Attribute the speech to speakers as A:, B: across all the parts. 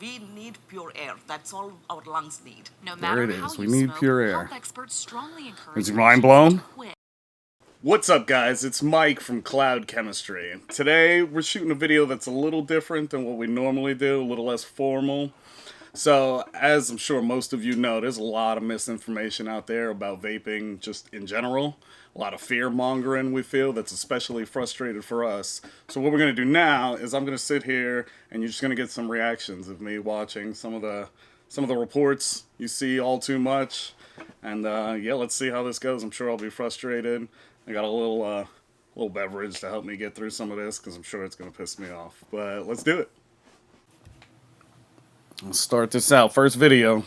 A: We need pure air. That's all our lungs need.
B: No matter
C: there it
B: how
C: is.
B: you
C: We need
B: smoke,
C: pure air.
B: health experts strongly encourage
C: Is your mind
B: patients
C: blown?
B: to quit.
C: What's up, guys? It's Mike from Cloud Chemistry. Today we're shooting a video that's a little different than what we normally do, a little less formal. So, as I'm sure most of you know, there's a lot of misinformation out there about vaping just in general. A lot of fear-mongering, we feel, that's especially frustrated for us. So what we're going to do now is I'm going to sit here and you're just going to get some reactions of me watching some of the reports you see all too much. And yeah, let's see how this goes. I'm sure I'll be frustrated. I got a little beverage to help me get through some of this because I'm sure it's going to piss me off. But let's do it. Let's start this out. First video.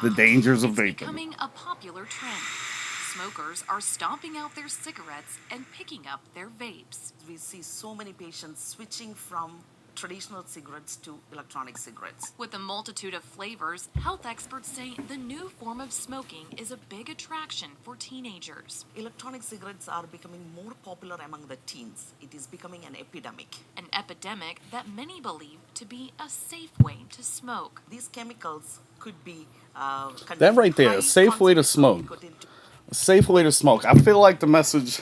C: The dangers of vaping.
B: It's becoming a popular trend. Smokers are stomping out their cigarettes and picking up their vapes.
A: We see so many patients switching from traditional cigarettes to electronic cigarettes.
B: With a multitude of flavors, health experts say the new form of smoking is a big attraction for teenagers.
A: Electronic cigarettes are becoming more popular among the teens. It is becoming an epidemic.
B: An epidemic that many believe to be a safe way to smoke.
A: These chemicals could be
C: That right there, a safe way to smoke. A safe way to smoke. I feel like the message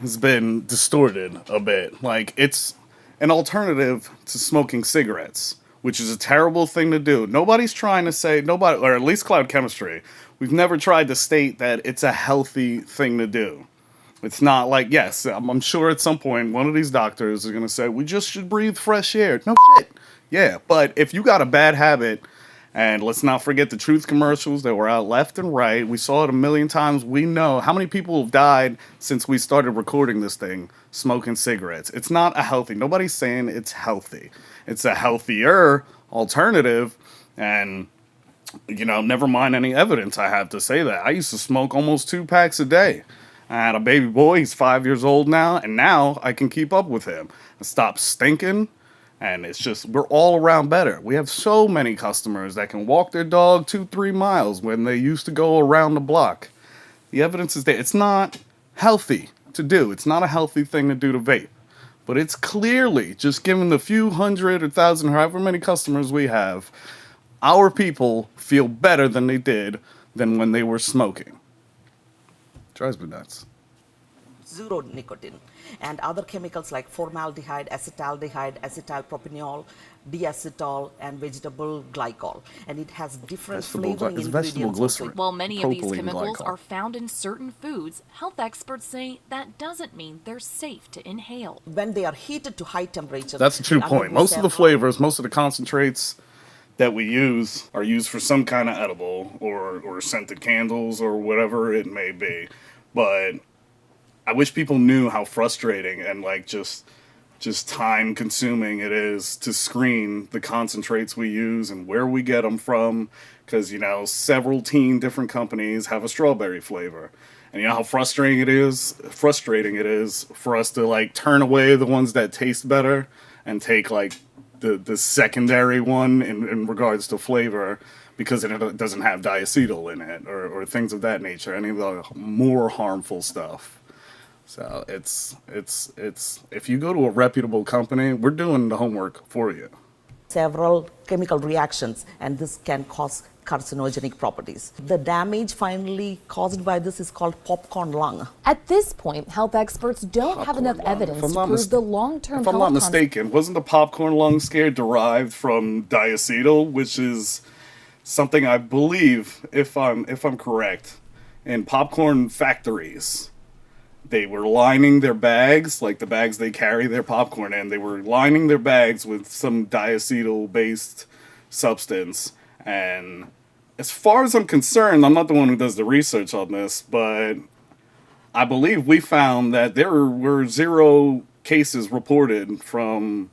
C: has been distorted a bit. Like, it's an alternative to smoking cigarettes, which is a terrible thing to do. Nobody's trying to say, nobody, or at least Cloud Chemistry, we've never tried to state that it's a healthy thing to do. It's not like, yes, I'm sure at some point one of these doctors is going to say, we just should breathe fresh air. No shit. Yeah, but if you got a bad habit, and let's not forget the truth commercials that were out left and right. We saw it a million times. We know how many people have died since we started recording this thing, smoking cigarettes. It's not a healthy. Nobody's saying it's healthy. It's a healthier alternative. And, you know, never mind any evidence I have to say that. I used to smoke almost 2 packs a day. I had a baby boy. He's 5 years old now. And now I can keep up with him. I stopped stinking. And it's just, we're all around better. We have so many customers that can walk their dog 2-3 miles when they used to go around the block. The evidence is there. It's not healthy to do. It's not a healthy thing to do to vape. But it's clearly, just given the few hundred or thousand, however many customers we have, our people feel better than they did than when they were smoking. Drives me nuts.
A: Zero nicotine, and other chemicals like formaldehyde, acetaldehyde, acetylpropanol, diacetyl, and vegetable glycol. And it has different flavoring ingredients also.
B: While many of these
C: Propylene
B: chemicals
C: glycol.
B: are found in certain foods, health experts say that doesn't mean they're safe to inhale.
A: When they are heated to high temperature,
C: That's a true
A: they
C: point.
A: undergo
C: Most of the
A: several-
C: flavors, most of the concentrates that we use are used for some kind of edible or scented candles or whatever it may be. But I wish people knew how frustrating and like just time consuming it is to screen the concentrates we use and where we get them from, because, you know, several different companies have a strawberry flavor. And you know how frustrating it is for us to like turn away the ones that taste better and take like the secondary one in regards to flavor because it doesn't have diacetyl in it or things of that nature, any of the more harmful stuff. So it's if you go to a reputable company, we're doing the homework for you.
A: several chemical reactions, and this can cause carcinogenic properties. The damage finally caused by this is called popcorn lung.
D: At this point, health experts don't have enough evidence to prove the long-term
C: If
D: health
C: I'm not mistaken, wasn't the popcorn lung scare derived from diacetyl, which is something I believe, if I'm correct, in popcorn factories. They were lining their bags, like the bags they carry their popcorn in, they were lining their bags with some diacetyl-based substance. And as far as I'm concerned, I'm not the one who does the research on this, but I believe we found that there were 0 cases reported from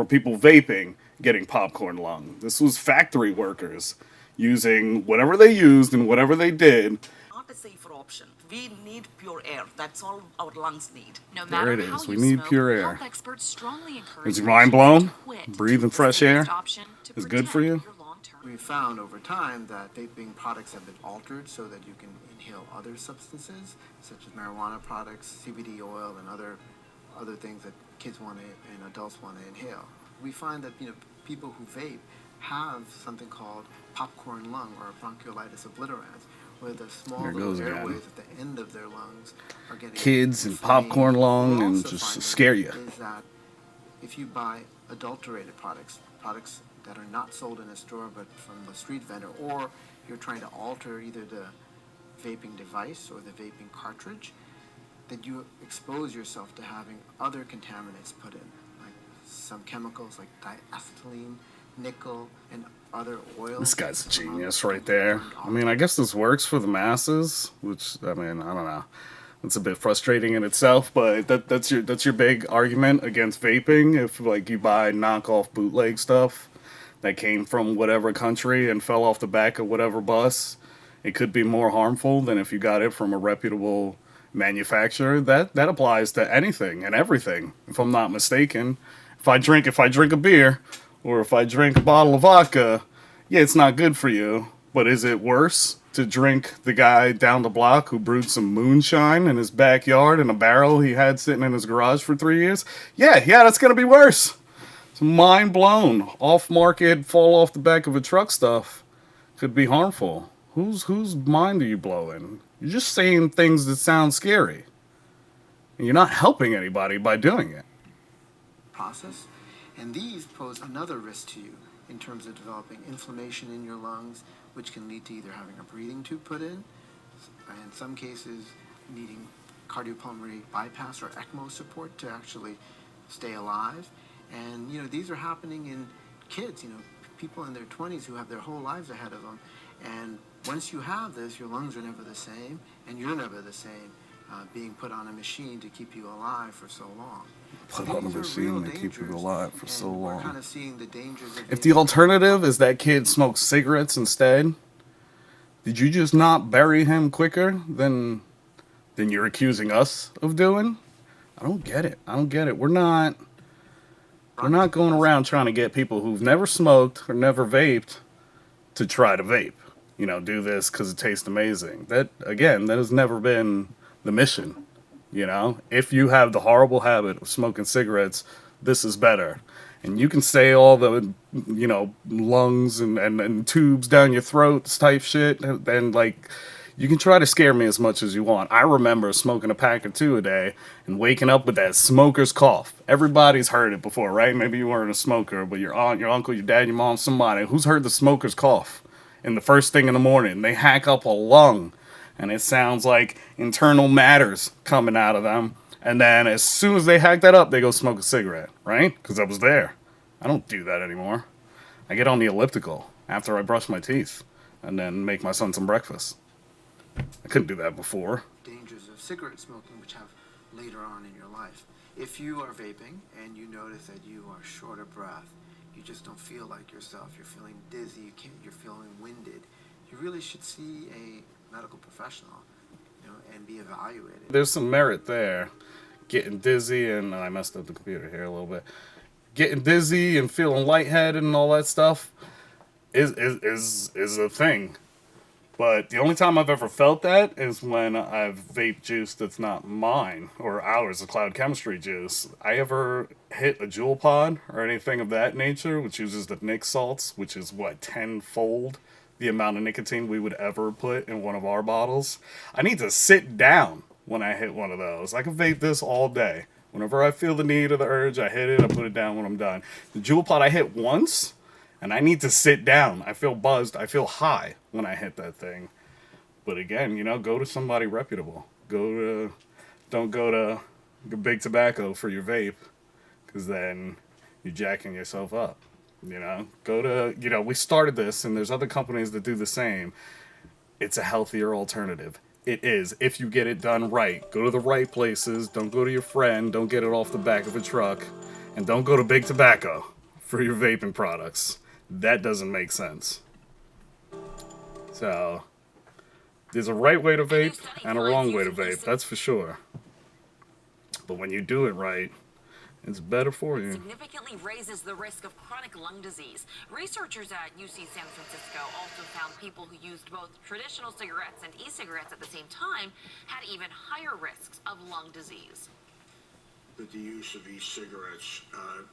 C: people vaping getting popcorn lung. This was factory workers using whatever they used and whatever they did.
A: Not a safer option. We need pure air. That's all our lungs need.
B: No
C: There
B: matter
C: it
B: how
C: is.
B: you
C: We need
B: smoke,
C: pure air.
B: health experts strongly encourage
C: Is your mind
B: patients
C: blown?
B: to quit.
C: Breathing fresh
B: The
C: air
B: safest option to
C: is good for
B: protect
C: you?
B: your long-term
E: We found over time that vaping products have been altered so that you can inhale other substances, such as marijuana products, CBD oil, and other other things that kids want to and adults want to inhale. We find that people who vape have something called popcorn lung or bronchiolitis obliterans, where the small little airways at the end of their lungs are getting
C: kids and
E: inflamed.
C: popcorn lung
E: We're
C: and
E: also
C: just
E: finding
C: scare you.
E: is that if you buy adulterated products that are not sold in a store but from the street vendor, or you're trying to alter either the vaping device or the vaping cartridge, that you expose yourself to having other contaminants put in, like some chemicals like diacetylene, nickel, and other oils.
C: This guy's a genius right there. I mean, I guess this works for the masses, which, I mean, I don't know. It's a bit frustrating in itself, but that's your big argument against vaping. If like you buy knockoff bootleg stuff that came from whatever country and fell off the back of whatever bus, it could be more harmful than if you got it from a reputable manufacturer. That applies to anything and everything, if I'm not mistaken. If I drink a beer or if I drink a bottle of vodka, yeah, it's not good for you. But is it worse to drink the guy down the block who brewed some moonshine in his backyard in a barrel he had sitting in his garage for 3 years? Yeah, that's gonna be worse. It's mind blown. Off market, fall off the back of a truck stuff could be harmful. Whose mind are you blowing? You're just saying things that sound scary. And you're not helping anybody by doing it.
E: Process, and these pose another risk to you in terms of developing inflammation in your lungs, which can lead to either having a breathing tube put in some cases needing cardiopulmonary bypass or ECMO support to actually stay alive. And these are happening in kids, people in their 20s who have their whole lives ahead of them. And once you have this, your lungs are never the same, and you're never the same, being put on a machine to keep you alive for so long.
C: Put on a machine to keep you alive for so long.
E: We're kind of seeing the dangers of
C: if the alternative is that kid smokes cigarettes instead, did you just not bury him quicker than you're accusing us of doing? I don't get it. We're not going around trying to get people who've never smoked or never vaped to try to vape. Do this because it tastes amazing. That has never been the mission. If you have the horrible habit of smoking cigarettes, this is better. And you can say all the, lungs and tubes down your throats type shit. And like, you can try to scare me as much as you want. I remember smoking a pack or two a day and waking up with that smoker's cough. Everybody's heard it before, right? Maybe you weren't a smoker, but your aunt, your uncle, your dad, your mom, somebody who's heard the smoker's cough. And the first thing in the morning, they hack up a lung, and it sounds like internal matters coming out of them. And then as soon as they hack that up, they go smoke a cigarette, right? Because I was there. I don't do that anymore. I get on the elliptical after I brush my teeth and then make my son some breakfast. I couldn't do that before.
E: Dangers of cigarette smoking, which have later on in your life. If you are vaping and you notice that you are short of breath, you just don't feel like yourself, you're feeling dizzy, you're feeling winded, you really should see a medical professional, and be evaluated.
C: There's some merit there. Getting dizzy, and I messed up the computer here a little bit. Getting dizzy and feeling lightheaded and all that stuff is a thing. But the only time I've ever felt that is when I've vaped juice that's not mine, or ours, the Cloud Chemistry juice. I ever hit a Juul pod or anything of that nature, which uses the Nic salts, which is, 10-fold the amount of nicotine we would ever put in one of our bottles. I need to sit down when I hit one of those. I can vape this all day. Whenever I feel the need or the urge, I hit it, I put it down when I'm done. The Juul pod I hit once, and I need to sit down. I feel buzzed. I feel high when I hit that thing. But again, go to somebody reputable. Don't go to Big Tobacco for your vape, because then you're jacking yourself up. Go to, we started this, and there's other companies that do the same. It's a healthier alternative. It is, if you get it done right. Go to the right places. Don't go to your friend. Don't get it off the back of a truck. And don't go to Big Tobacco for your vaping products. That doesn't make sense. So, there's a right way to vape and a wrong way to vape, that's for sure. But when you do it right, it's better for you.
F: Significantly raises the risk of chronic lung disease. Researchers at UC San Francisco also found people who used both traditional cigarettes and e-cigarettes at the same time had even higher risks of lung disease.
G: that the use of e-cigarettes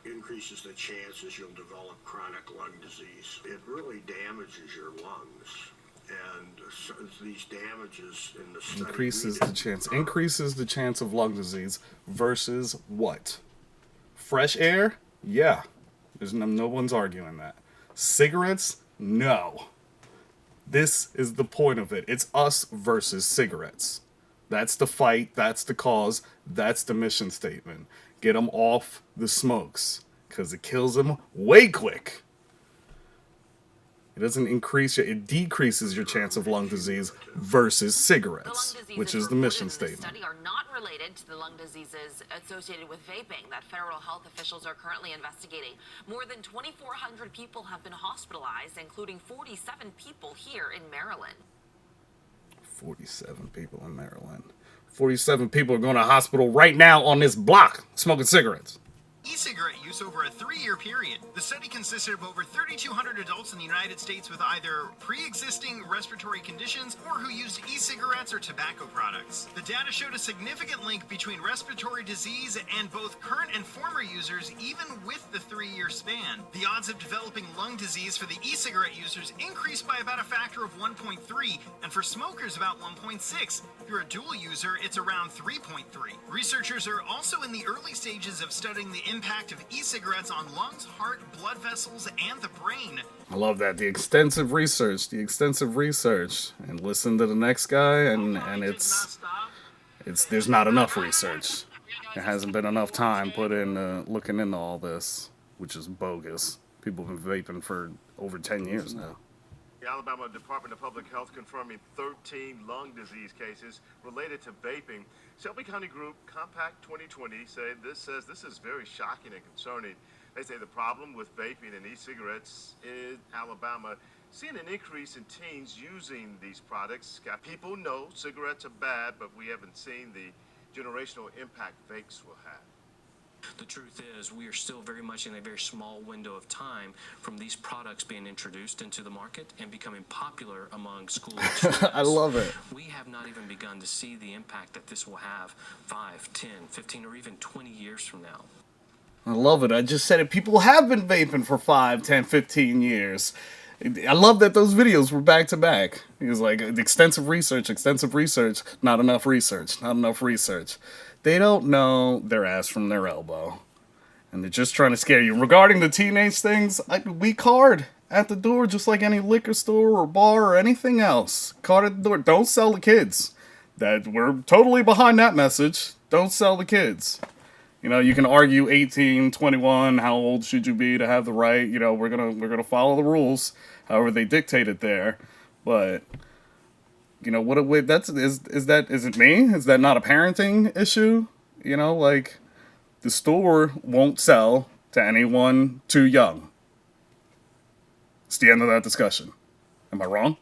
G: increases the chances you'll develop chronic lung disease. It really damages your lungs. And so these damages in the study
C: increases the chance of lung disease versus what? Fresh air? Yeah. There's no one's arguing that. Cigarettes? No. This is the point of it. It's us versus cigarettes. That's the fight. That's the cause. That's the mission statement. Get them off the smokes because it kills them way quick. It doesn't increase it decreases your chance of lung disease versus cigarettes, which is the mission statement.
F: The study are not related to the lung diseases associated with vaping that federal health officials are currently investigating. More than 2,400 people have been hospitalized, including 47 people here in Maryland.
C: 47 people in Maryland. 47 people are going to hospital right now on this block smoking cigarettes.
H: E-cigarette use over a 3-year period. The study consisted of over 3,200 adults in the United States with either pre-existing respiratory conditions or who used e-cigarettes or tobacco products. The data showed a significant link between respiratory disease and both current and former users, even with the 3-year span. The odds of developing lung disease for the e-cigarette users increased by about a factor of 1.3, and for smokers about 1.6. If you're a dual user, it's around 3.3. Researchers are also in the early stages of studying the impact of e-cigarettes on lungs, heart, blood vessels, and the brain.
C: I love that. The extensive research. And listen to the next guy, and it's there's not enough research. There hasn't been enough time put in looking into all this, which is bogus. People have been vaping for over 10 years now.
I: The Alabama Department of Public Health confirming 13 lung disease cases related to vaping. Shelby County Group Compact 2020 says this is very shocking and concerning. They say the problem with vaping and e-cigarettes in Alabama, seeing an increase in teens using these products. People know cigarettes are bad, but we haven't seen the generational impact vapes will have.
J: The truth is, we are still very much in a very small window of time from these products being introduced into the market and becoming popular among school students.
C: I love it.
J: We have not even begun to see the impact that this will have 5, 10, 15, or even 20 years from now.
C: I love it. I just said it. People have been vaping for 5, 10, 15 years. I love that those videos were back to back. It was like extensive research, not enough research. They don't know their ass from their elbow. And they're just trying to scare you. Regarding the teenage things, we card at the door just like any liquor store or bar or anything else. Card at the door. Don't sell the kids. That we're totally behind that message. Don't sell the kids. You know, you can argue 18, 21, how old should you be to have the right? You know, we're gonna follow the rules, however they dictate it there. But you know, is it me? Is that not a parenting issue? You know, like the store won't sell to anyone too young. It's the end of that discussion. Am I wrong?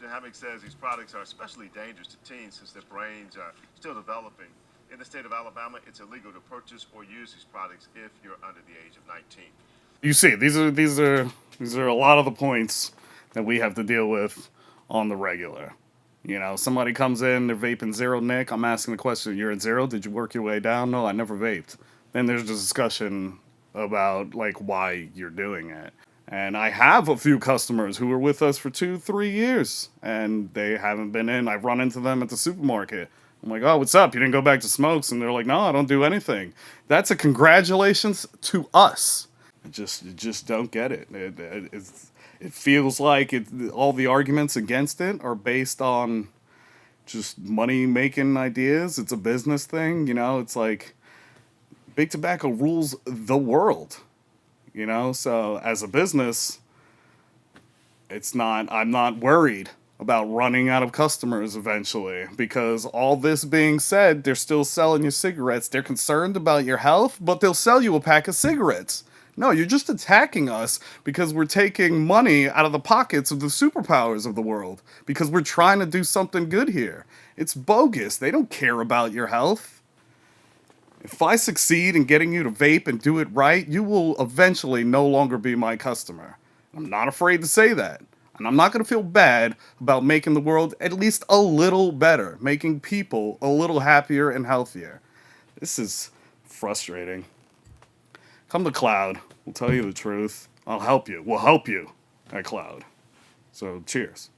I: Debunking says these products are especially dangerous to teens since their brains are still developing. In the state of Alabama, it's illegal to purchase or use these products if you're under the age of 19.
C: You see, these are a lot of the points that we have to deal with on the regular. You know, somebody comes in, they're vaping zero nic. I'm asking the question, you're at zero? Did you work your way down? No, I never vaped. Then there's a discussion about, like, why you're doing it. And I have a few customers who were with us for 2-3 years, and they haven't been in. I've run into them at the supermarket. I'm like, oh, what's up? You didn't go back to smokes? And they're like, no, I don't do anything. That's a congratulations to us. You just don't get it. It feels like all the arguments against it are based on just money-making ideas. It's a business thing, you know. It's like big tobacco rules the world, you know. So as a business, I'm not worried about running out of customers eventually, because all this being said, they're still selling you cigarettes. They're concerned about your health, but they'll sell you a pack of cigarettes. No, you're just attacking us because we're taking money out of the pockets of the superpowers of the world because we're trying to do something good here. It's bogus. They don't care about your health. If I succeed in getting you to vape and do it right, you will eventually no longer be my customer. I'm not afraid to say that. And I'm not going to feel bad about making the world at least a little better, making people a little happier and healthier. This is frustrating. Come to Cloud. We'll tell you the truth. I'll help you. We'll help you at Cloud. So, cheers.